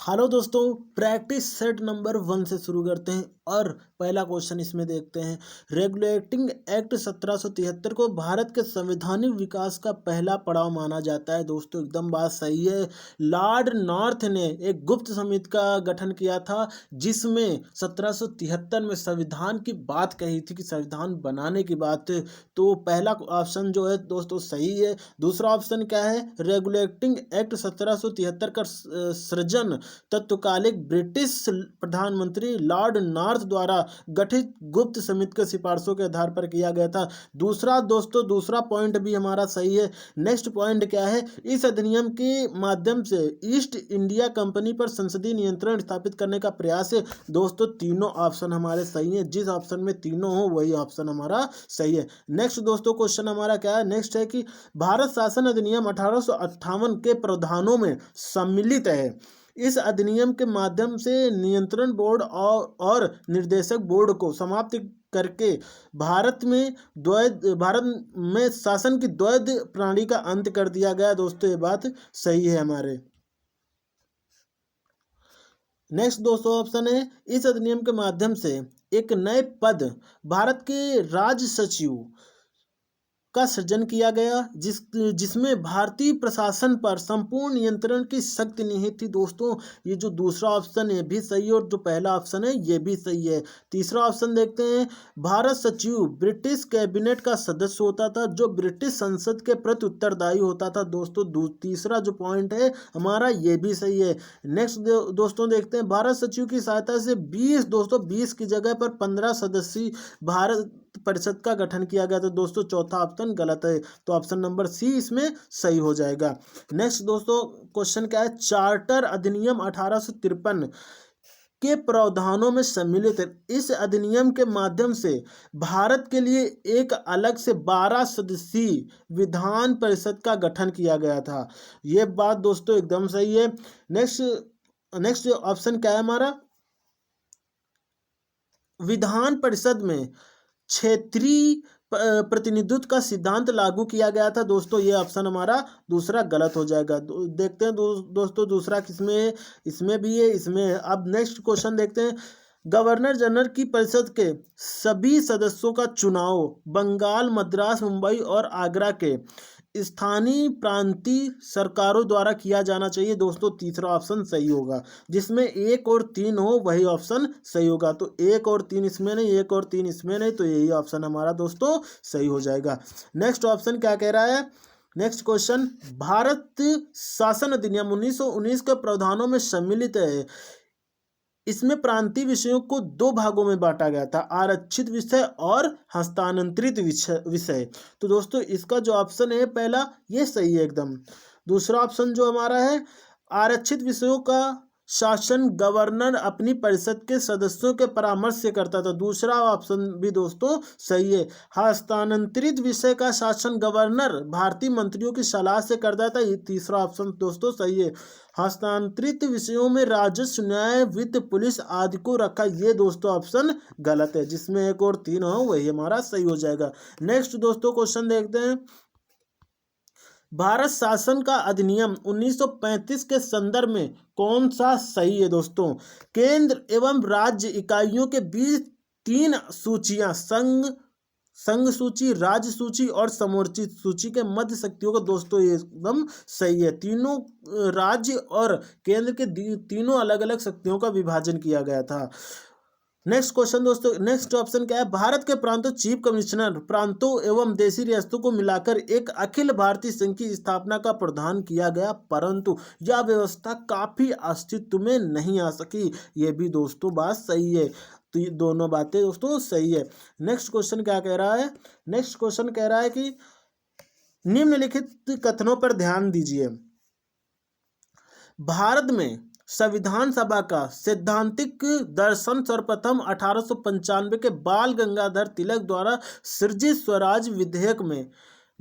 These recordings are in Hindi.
हेलो दोस्तों, प्रैक्टिस सेट नंबर 1 से शुरू करते हैं और पहला क्वेश्चन इसमें देखते हैं। रेगुलेटिंग एक्ट 1773 को भारत के संवैधानिक विकास का पहला पड़ाव माना जाता है। दोस्तों एकदम बात सही है। लॉर्ड नॉर्थ ने एक गुप्त समिति का गठन किया था जिसमें 1773 में संविधान की बात कही थी कि संविधान बनाने की बात। तो पहला ऑप्शन जो है दोस्तों सही है। दूसरा ऑप्शन क्या है? रेगुलेटिंग एक्ट 1773 का सृजन तत्कालिक ब्रिटिश प्रधानमंत्री लॉर्ड नॉर्थ द्वारा गठित गुप्त समिति के सिफारिशों के आधार पर किया गया था। दूसरा पॉइंट भी हमारा सही है। नेक्स्ट पॉइंट क्या है? इस अधिनियम के माध्यम से ईस्ट इंडिया कंपनी पर संसदीय नियंत्रण स्थापित करने का प्रयास है। दोस्तों तीनों ऑप्शन हमारे सही है। जिस ऑप्शन में तीनों हो वही ऑप्शन हमारा सही है। नेक्स्ट दोस्तों क्वेश्चन हमारा क्या है? नेक्स्ट है कि भारत शासन अधिनियम 1858 के प्रावधानों में सम्मिलित है। इस अधिनियम के माध्यम से नियंत्रण बोर्ड और निर्देशक बोर्ड को समाप्त करके भारत में शासन की द्वैध प्रणाली का अंत कर दिया गया। दोस्तों ये बात सही है हमारे। नेक्स्ट दोस्तों ऑप्शन है, इस अधिनियम के माध्यम से एक नए पद भारत के राज्य सचिव का सृजन किया गया जिसमें भारतीय प्रशासन पर संपूर्ण नियंत्रण की शक्ति निहित थी। दोस्तों ये जो दूसरा ऑप्शन है भी सही है और जो पहला ऑप्शन है ये भी सही है। तीसरा ऑप्शन देखते हैं, भारत सचिव ब्रिटिश कैबिनेट का सदस्य होता था जो ब्रिटिश संसद के प्रति उत्तरदायी होता था। दोस्तों तीसरा जो पॉइंट है हमारा ये भी सही है। नेक्स्ट दोस्तों देखते हैं, भारत सचिव की सहायता से 20 की जगह पर 15 सदस्यीय भारत परिषद का गठन किया गया। तो दोस्तों चौथा ऑप्शन गलत है, तो ऑप्शन नंबर सी इसमें सही हो जाएगा। नेक्स्ट दोस्तों क्वेश्चन क्या है? चार्टर अधिनियम 1853 के प्रावधानों में सम्मिलित है। इस अधिनियम के माध्यम से भारत के लिए एक अलग से 12 सदस्यीय विधान परिषद का गठन किया गया था। यह बात दोस्तों एकदम सही है। नेक्स्ट ऑप्शन क्या है हमारा? विधान परिषद में क्षेत्रीय प्रतिनिधित्व का सिद्धांत लागू किया गया था। दोस्तों ये ऑप्शन हमारा दूसरा गलत हो जाएगा। देखते हैं दोस्तों दूसरा किसमें है? इसमें भी है, इसमें है। अब नेक्स्ट क्वेश्चन देखते हैं, गवर्नर जनरल की परिषद के सभी सदस्यों का चुनाव बंगाल, मद्रास, मुंबई और आगरा के स्थानीय प्रांतीय सरकारों द्वारा किया जाना चाहिए। दोस्तों तीसरा ऑप्शन सही होगा। जिसमें 1 और 3 हो वही ऑप्शन सही होगा। तो 1 और 3 इसमें नहीं, 1 और 3 इसमें नहीं, तो यही ऑप्शन हमारा दोस्तों सही हो जाएगा। नेक्स्ट ऑप्शन क्या कह रहा है? नेक्स्ट क्वेश्चन, भारत शासन अधिनियम 1919 के प्रावधानों में सम्मिलित है। इसमें प्रांतीय विषयों को 2 भागों में बांटा गया था, आरक्षित विषय और हस्तांतरित विषय। तो दोस्तों इसका जो ऑप्शन है पहला ये सही है एकदम। दूसरा ऑप्शन जो हमारा है, आरक्षित विषयों का शासन गवर्नर अपनी परिषद के सदस्यों के परामर्श से करता था। दूसरा ऑप्शन भी दोस्तों सही है। हस्तांतरित विषय का शासन गवर्नर भारतीय मंत्रियों की सलाह से करता था। ये तीसरा ऑप्शन दोस्तों सही है। हस्तांतरित विषयों में राजस्व, न्याय, वित्त, पुलिस आदि को रखा, ये दोस्तों ऑप्शन गलत है। जिसमें 1 और 3 हो वही हमारा सही हो जाएगा। नेक्स्ट दोस्तों क्वेश्चन देखते हैं, भारत शासन का अधिनियम 1935 के संदर्भ में कौन सा सही है? दोस्तों केंद्र एवं राज्य इकाइयों के बीच 3 सूचियां, संघ सूची, राज्य सूची और समोच्च सूची के मध्य शक्तियों को दोस्तों ये एकदम सही है। तीनों राज्य और केंद्र के तीनों अलग अलग शक्तियों का विभाजन किया गया था। नेक्स्ट क्वेश्चन दोस्तों, नेक्स्ट ऑप्शन क्या है? भारत के प्रांतों चीफ कमिश्नर प्रांतों एवं देशी रियासतों को मिलाकर एक अखिल भारतीय संघ की स्थापना का प्रावधान किया गया, परंतु यह व्यवस्था काफी अस्तित्व में नहीं आ सकी। ये भी दोस्तों बात सही है। तो ये दोनों बातें दोस्तों सही है। नेक्स्ट क्वेश्चन क्या कह रहा है? नेक्स्ट क्वेश्चन कह रहा है कि निम्नलिखित कथनों पर ध्यान दीजिए। भारत में संविधान सभा का सैद्धांतिक दर्शन सर्वप्रथम 1895 के बाल गंगाधर तिलक द्वारा सृजित स्वराज विधेयक में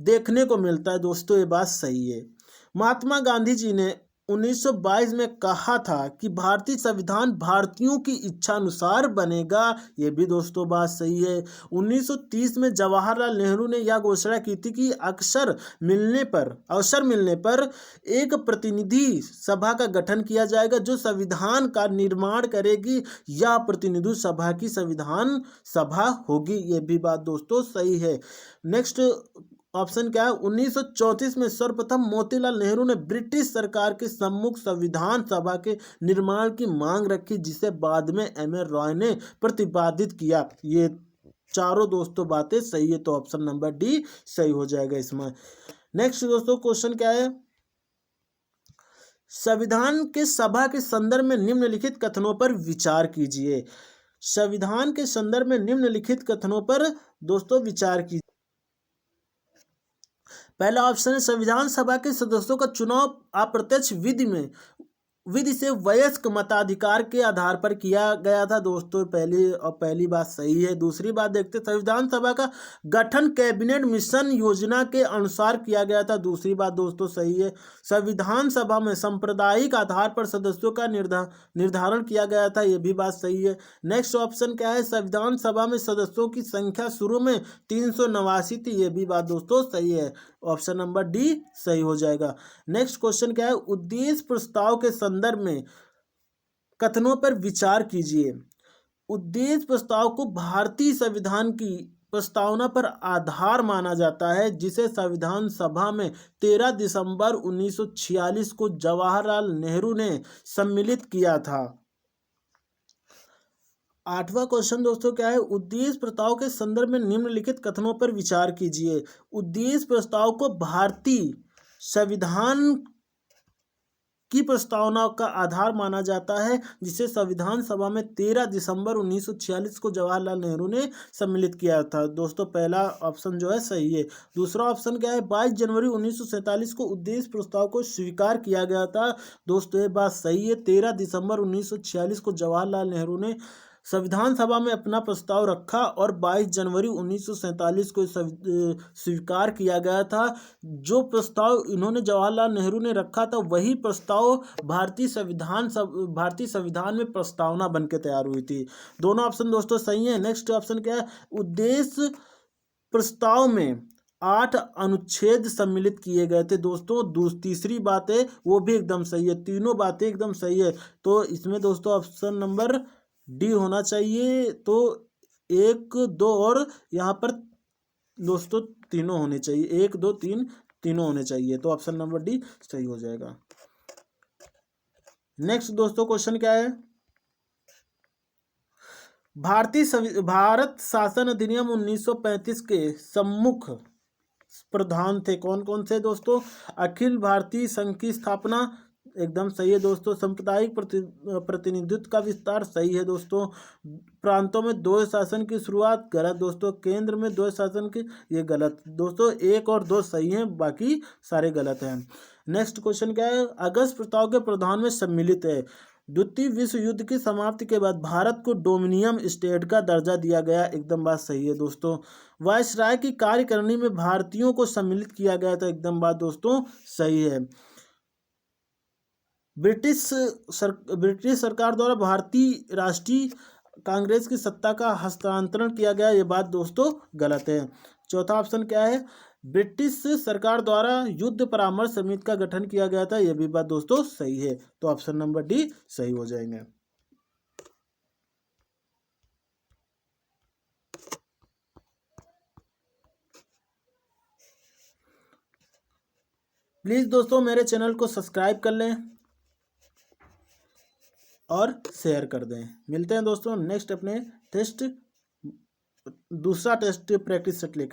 देखने को मिलता है। दोस्तों ये बात सही है। महात्मा गांधी जी ने 1922 में कहा था कि भारतीय संविधान भारतीयों की इच्छा अनुसार बनेगा। ये भी दोस्तों बात सही है। 1930 में जवाहरलाल नेहरू ने यह घोषणा की थी कि अवसर मिलने पर एक प्रतिनिधि सभा का गठन किया जाएगा जो संविधान का निर्माण करेगी। यह प्रतिनिधि सभा की संविधान सभा होगी। ये भी बात दोस्तों सही है। नेक्स्ट ऑप्शन क्या है? 1934 में सर्वप्रथम मोतीलाल नेहरू ने ब्रिटिश सरकार के सम्मुख संविधान सभा के निर्माण की मांग रखी, जिसे बाद में एम ए रॉय ने प्रतिपादित किया। ये चारों दोस्तों बातें सही है, तो ऑप्शन नंबर डी सही हो जाएगा इसमें। नेक्स्ट दोस्तों क्वेश्चन क्या है? संविधान के सभा के संदर्भ में निम्नलिखित कथनों पर विचार कीजिए। संविधान के संदर्भ में निम्नलिखित कथनों पर दोस्तों विचार कीजिए। पहला ऑप्शन है, संविधान सभा के सदस्यों का चुनाव अप्रत्यक्ष विधि से वयस्क मताधिकार के आधार पर किया गया था। दोस्तों पहली बात सही है। दूसरी बात देखते हैं, संविधान सभा का गठन कैबिनेट मिशन योजना के अनुसार किया गया था। दूसरी बात दोस्तों सही है। संविधान सभा में सांप्रदायिक आधार पर सदस्यों का निर्धारण किया गया था। यह भी बात सही है। नेक्स्ट ऑप्शन क्या है? संविधान सभा में सदस्यों की संख्या शुरू में 389 थी। यह भी बात दोस्तों सही है। ऑप्शन नंबर डी सही हो जाएगा। नेक्स्ट क्वेश्चन क्या है? उद्देश्य प्रस्ताव के संदर्भ में कथनों पर विचार कीजिए। उद्देश्य प्रस्ताव को भारतीय संविधान की प्रस्तावना पर आधार माना जाता है, जिसे संविधान सभा में 13 दिसंबर 1946 को जवाहरलाल नेहरू ने सम्मिलित किया था। आठवां क्वेश्चन दोस्तों क्या है? उद्देश्य प्रस्ताव के संदर्भ में निम्नलिखित कथनों पर विचार कीजिए। उद्देश्य प्रस्ताव को भारतीय संविधान की प्रस्तावना का आधार माना जाता है, जिसे संविधान सभा में 13 दिसंबर 1946 को जवाहरलाल नेहरू ने सम्मिलित किया था। दोस्तों पहला ऑप्शन जो है सही है। दूसरा ऑप्शन क्या है? 22 जनवरी 1947 को उद्देश्य प्रस्ताव को स्वीकार किया गया था। दोस्तों ये बात सही है। 13 दिसंबर 1946 को जवाहरलाल नेहरू ने संविधान सभा में अपना प्रस्ताव रखा और 22 जनवरी 1947 को स्वीकार किया गया था। जो प्रस्ताव इन्होंने जवाहरलाल नेहरू ने रखा था, वही प्रस्ताव भारतीय संविधान में प्रस्तावना बनकर तैयार हुई थी। दोनों ऑप्शन दोस्तों सही है। नेक्स्ट ऑप्शन क्या है? उद्देश्य प्रस्ताव में 8 अनुच्छेद सम्मिलित किए गए थे। दोस्तों तीसरी बात है वो भी एकदम सही है। तीनों बातें एकदम सही है, तो इसमें दोस्तों ऑप्शन नंबर डी होना चाहिए। तो 1, 2 और यहाँ पर दोस्तों तीनों होने चाहिए। 1, 2, 3 तीनों होने चाहिए, तो ऑप्शन नंबर डी सही हो जाएगा। नेक्स्ट दोस्तों क्वेश्चन क्या है? भारत शासन अधिनियम 1935 के सम्मुख प्रधान थे। कौन कौन से दोस्तों? अखिल भारतीय संघ की स्थापना, एकदम सही है दोस्तों। सांप्रदायिक प्रतिनिधित्व का विस्तार, सही है दोस्तों। प्रांतों में द्वैध शासन की शुरुआत, गलत दोस्तों। केंद्र में द्वैध शासन की, ये गलत दोस्तों। 1 और 2 सही हैं, बाकी सारे गलत हैं। नेक्स्ट क्वेश्चन क्या है? अगस्त प्रस्ताव के प्रावधान में सम्मिलित है। द्वितीय विश्व युद्ध की समाप्ति के बाद भारत को डोमिनियन स्टेट का दर्जा दिया गया, एकदम बात सही है दोस्तों। वायसराय की कार्यकारिणी में भारतीयों को सम्मिलित किया गया था, एकदम बात दोस्तों सही है। ब्रिटिश सरकार द्वारा भारतीय राष्ट्रीय कांग्रेस की सत्ता का हस्तांतरण किया गया, ये बात दोस्तों गलत है। चौथा ऑप्शन क्या है? ब्रिटिश सरकार द्वारा युद्ध परामर्श समिति का गठन किया गया था, यह भी बात दोस्तों सही है, तो ऑप्शन नंबर डी सही हो जाएंगे। प्लीज दोस्तों मेरे चैनल को सब्सक्राइब कर लें और शेयर कर दें। मिलते हैं दोस्तों नेक्स्ट अपने दूसरा टेस्ट प्रैक्टिस सेट लेकर।